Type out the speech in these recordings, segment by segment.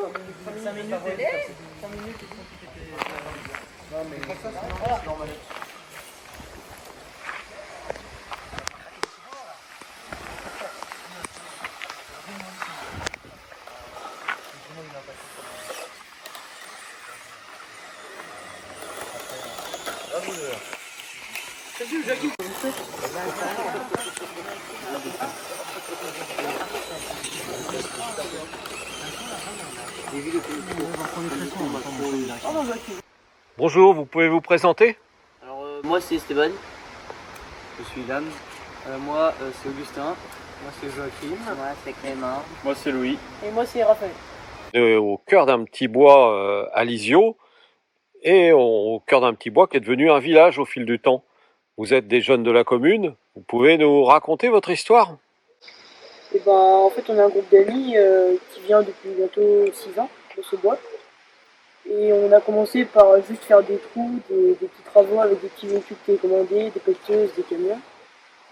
5 minutes. 5 minutes, ils font tout était. Non, mais ça, c'est normal. Bonjour, vous pouvez vous présenter? Alors moi c'est Esteban, je suis Ilan, moi c'est Augustin, moi c'est Joachim, Moi, c'est Clément. Moi c'est Louis. Et moi, c'est Raphaël. Au cœur d'un petit bois à Lisieux et au cœur d'un petit bois qui est devenu un village au fil du temps. Vous êtes des jeunes de la commune, vous pouvez nous raconter votre histoire? Et ben, en fait, on a un groupe d'amis qui vient depuis bientôt 6 ans de ce bois. Et on a commencé par juste faire des trous, des petits travaux avec des petits véhicules télécommandés, des pelleteuses, des camions.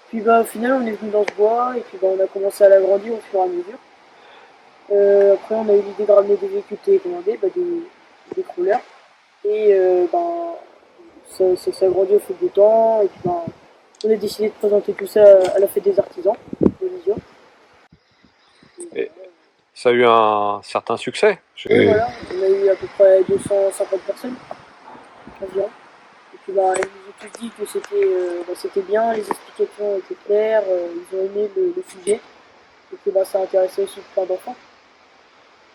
Puis bah, au final, on est venu dans ce bois et puis bah, on a commencé à l'agrandir au fur et à mesure. Après, on a eu l'idée de ramener des véhicules télécommandés, des crawlers. Et ça s'agrandit au fil du temps. Et puis on a décidé de présenter tout ça à la fête des artisans de Lisieux. Et ça a eu un certain succès. Et voilà, on a eu à peu près 250 personnes environ. Et puis bah, ils nous ont tous dit que c'était bien, les explications étaient claires, ils ont aimé le sujet. Et que bah, ça intéressait aussi plein d'enfants.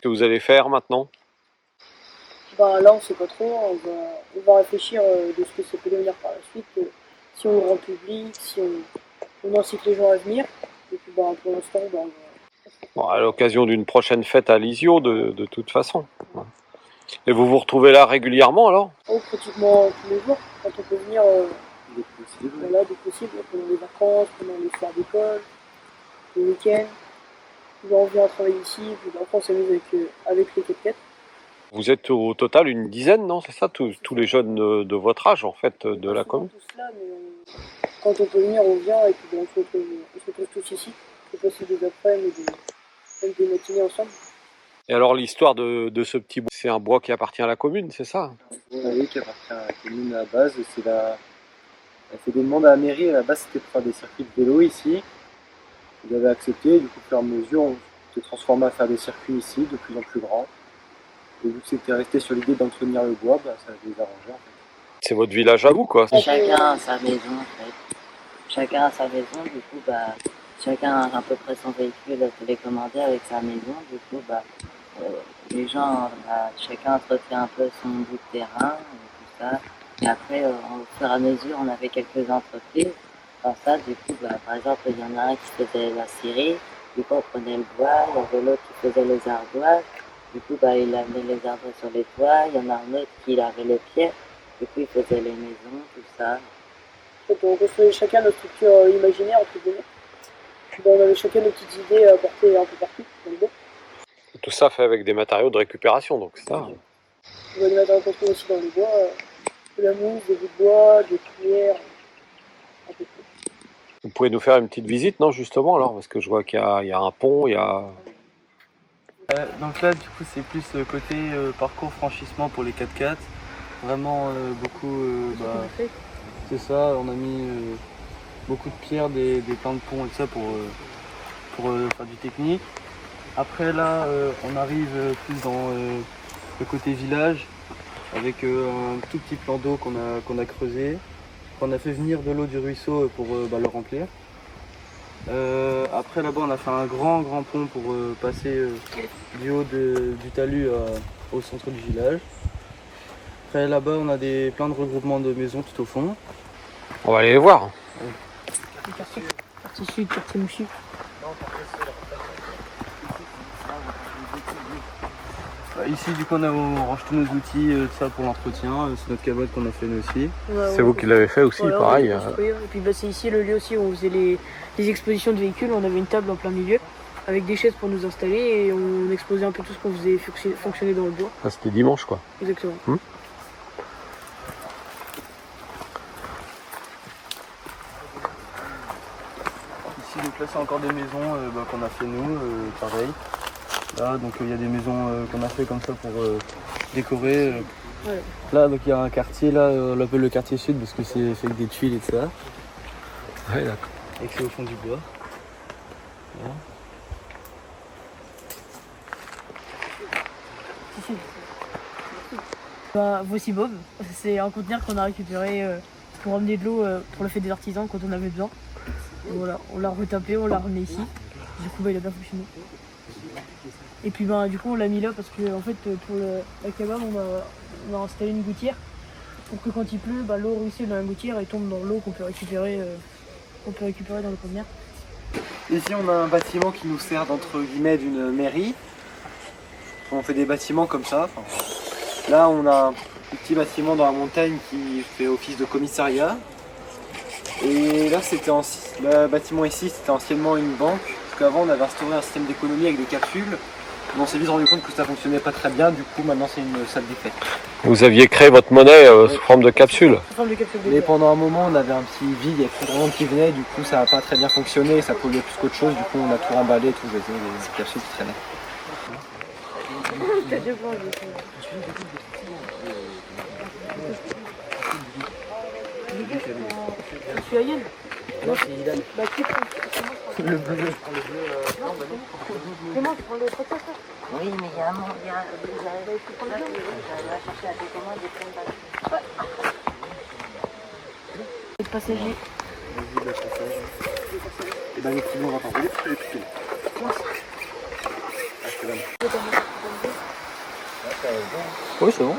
Que vous allez faire maintenant? Bah, là, on sait pas trop, on va réfléchir de ce que ça peut devenir par la suite. Si on le rend public, si on incite les gens à venir. Et puis bah, pour l'instant, bah, Bon, à l'occasion d'une prochaine fête à Lisieux, de toute façon. Et vous vous retrouvez là régulièrement alors? pratiquement tous les jours, quand on peut venir, dès que possible. voilà, dès que possible, pendant les vacances, pendant les soirs d'école, les week-ends. Puis, bah, on vient travailler ici, puis bah, après on s'amuse avec les 4x4. Vous êtes au total une dizaine, non? C'est ça, tous les jeunes de votre âge en fait, de la commune? Tous là, mais quand on peut venir, on vient et puis bah, on se retrouve tous ici. On peut passer des après-midi, même des matinées ensemble. Et alors l'histoire de ce petit bois, c'est un bois qui appartient à la commune, c'est ça? Oui, qui appartient à la commune à la base, elle fait des demandes à la mairie, à la base c'était pour faire des circuits de vélo ici. Ils avaient accepté, du coup au fur et à mesure on s'est transformé à faire des circuits ici, de plus en plus grands. Et vu que c'était resté sur l'idée d'entretenir le bois, bah, ça les arrangeait en fait. C'est votre village à vous, quoi. Chacun a sa maison, en fait. Chacun a sa maison, du coup, bah, chacun a à peu près son véhicule télécommandé avec sa maison. Du coup, bah, les gens, bah, chacun entretient un peu son bout de terrain et tout ça. Et après, au fur et à mesure, on avait quelques entreprises. Dans ça, du coup, bah, par exemple, il y en a un qui faisait la scierie. Du coup, on prenait le bois. Il y avait l'autre qui faisait les ardoises. Du coup, bah, il amenait les ardoises sur les toits. Il y en a un autre qui lavait les pieds. Du coup, il faisait les maisons, tout ça. En fait, on construisait chacun notre structure imaginaire, entre guillemets. Puis bah, on avait chacun nos petites idées à apporter un peu partout dans le bois. Tout ça fait avec des matériaux de récupération, donc c'est ça. On va les matériaux construits aussi dans le bois, de la mousse, des bouts de bois, des cuillères, un peu de tout. Vous pouvez nous faire une petite visite, non, justement, alors? Parce que je vois qu'il y a un pont, il y a... Donc là du coup c'est plus côté parcours franchissement pour les 4x4. Vraiment beaucoup, c'est ça, on a mis beaucoup de pierres, des plans de pont et tout ça pour faire du technique. Après là on arrive plus dans le côté village avec un tout petit plan d'eau qu'on a creusé. On a fait venir de l'eau du ruisseau pour le remplir. Après là-bas on a fait un grand pont pour passer du haut du talus au centre du village. Après là-bas on a plein de regroupements de maisons tout au fond. On va aller les voir. Partie sud, partie mouchi. Ici du coup on range tous nos outils, tout ça pour l'entretien. C'est notre cabane qu'on a fait nous aussi. C'est vous qui l'avez fait aussi, voilà, pareil. Et puis bah, c'est ici le lieu aussi où on faisait les expositions de véhicules. On avait une table en plein milieu avec des chaises pour nous installer et on exposait un peu tout ce qu'on faisait fonctionner dans le bois. Ah, c'était dimanche, quoi. Exactement. Ici donc là c'est encore des maisons qu'on a fait nous, pareil. Là, donc il y a des maisons qu'on a fait comme ça pour décorer. Ouais. Là, donc il y a un quartier, là, on l'appelle le quartier sud parce que c'est fait avec des tuiles et tout ça. Ouais, d'accord. Et que c'est au fond du bois. Voilà. Bah, voici Bob. C'est un conteneur qu'on a récupéré pour emmener de l'eau pour le fait des artisans quand on avait besoin. Et voilà, on l'a retapé, on l'a ramené ici. Du coup, bah, il a bien fonctionné. Et puis bah, du coup, on l'a mis là parce que en fait, pour la cabane, on a installé une gouttière pour que quand il pleut, bah, l'eau ruisselle dans la gouttière et tombe dans l'eau qu'on peut récupérer dans le conteneur. Ici, on a un bâtiment qui nous sert d'entre guillemets d'une mairie. On fait des bâtiments comme ça. Enfin, là, on a un petit bâtiment dans la montagne qui fait office de commissariat. Et là, le bâtiment ici, c'était anciennement une banque. Parce qu'avant, on avait instauré un système d'économie avec des capsules. Mais on s'est vite rendu compte que ça fonctionnait pas très bien. Du coup, maintenant, c'est une salle des fêtes. Vous aviez créé votre monnaie sous forme de capsule. Mais pendant un moment, on avait un petit vide, il y avait plus de monde qui venait. Du coup, ça n'a pas très bien fonctionné. Ça polluait plus qu'autre chose. Du coup, on a tout remballé, tout jeté, les capsules qui traînaient. T'as deux plans, je suis Ayel. Non, c'est Ilan. Bah, qui prend Le bleu. Comment tu prends le tracteur? Oui, mais il y a un moment, vous allez chercher la télécommande et plein de balles. Le passager. Vas-y, bah, passage. Et ben, les petits on va t'envoyer parce que les petits. Ah, c'est là. Oui, c'est bon.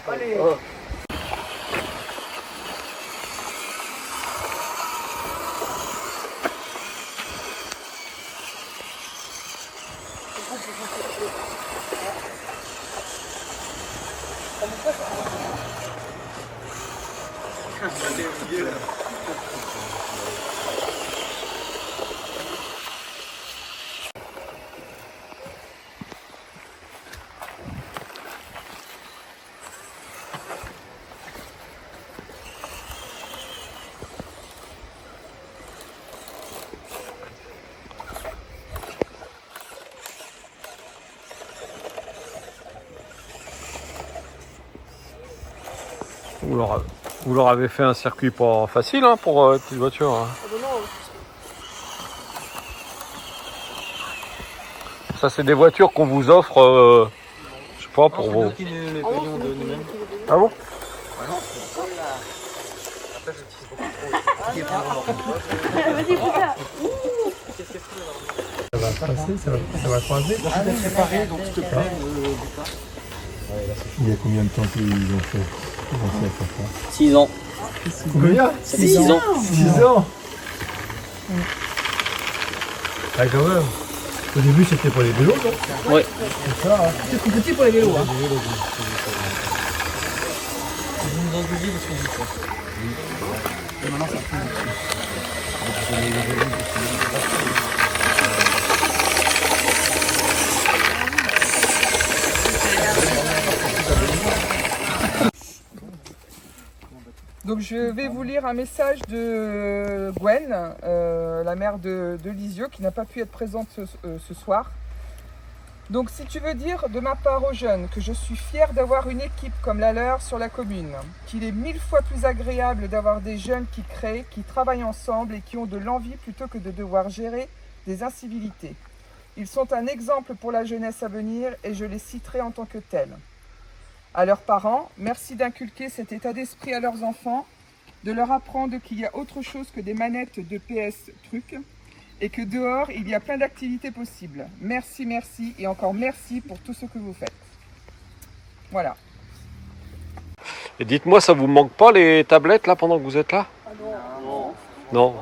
Allez. Oh. Vous leur avez fait un circuit pas facile hein, pour petite voiture. Hein. Ah bah non. Ça, c'est des voitures qu'on vous offre, je sais pas, pour vos... Qui les payons de nous-mêmes. Ah bon? Vas-y, fais ça. Ça va passer, ça va croiser. Il y a combien de temps qu'ils ont fait commencé à faire ça? 6 ans. Combien? Ça fait 6 ans. 6 ans. Ah quand même. Au début c'était pour les vélos, non? Ouais. C'est ça, hein. C'est trop petit pour les vélos. Hein. Donc je vais vous lire un message de Gwen, la mère de Lisieux, qui n'a pas pu être présente ce soir. Donc si tu veux dire de ma part aux jeunes que je suis fière d'avoir une équipe comme la leur sur la commune, qu'il est 1000 fois plus agréable d'avoir des jeunes qui créent, qui travaillent ensemble et qui ont de l'envie plutôt que de devoir gérer des incivilités. Ils sont un exemple pour la jeunesse à venir et je les citerai en tant que tels. À leurs parents, merci d'inculquer cet état d'esprit à leurs enfants, de leur apprendre qu'il y a autre chose que des manettes de PS trucs et que dehors, il y a plein d'activités possibles. Merci, merci et encore merci pour tout ce que vous faites. Voilà. Et dites-moi, ça vous manque pas les tablettes là pendant que vous êtes là? Ah non. Non.